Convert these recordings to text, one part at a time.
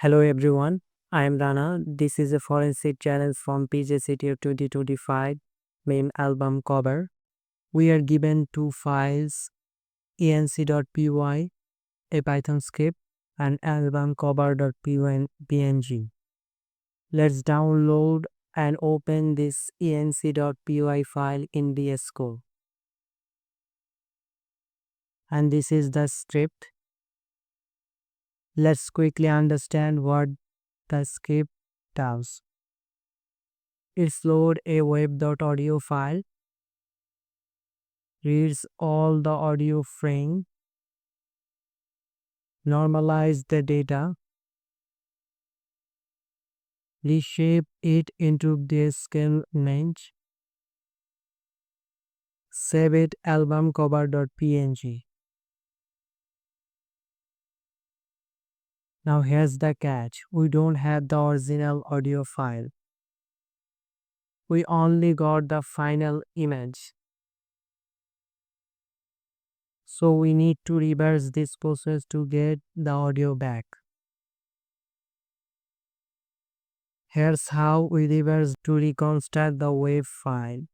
Hello everyone, I am Rana. This is a forensic challenge from TJCTF 2025 main album cover. We are given two files enc.py, a Python script, and album cover.png. Let's download and open this enc.py file in VS Code. And this is the script. Let's quickly understand what the script does. It's load a web.audio file, reads all the audio frame, normalize the data, reshape it into the scale image, save it album cover.png. Now here's the catch, we don't have the original audio file. We only got the final image. So we need to reverse this process to get the audio back. Here's how we reverse to reconstruct the wave file.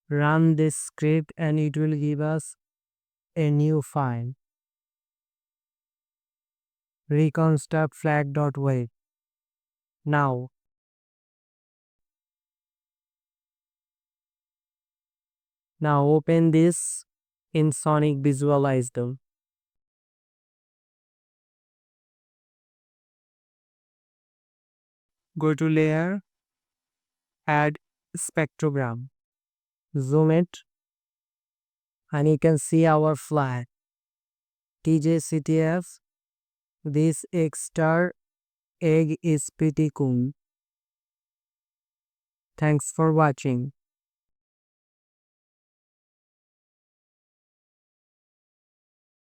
Run this script and it will give us a new file. Reconstruct flag.wave. Now open this in Sonic Visualiser. Go to layer, add spectrogram, zoom it, and you can see our flag TJCTF. This extra egg is pretty cool. Thanks for watching.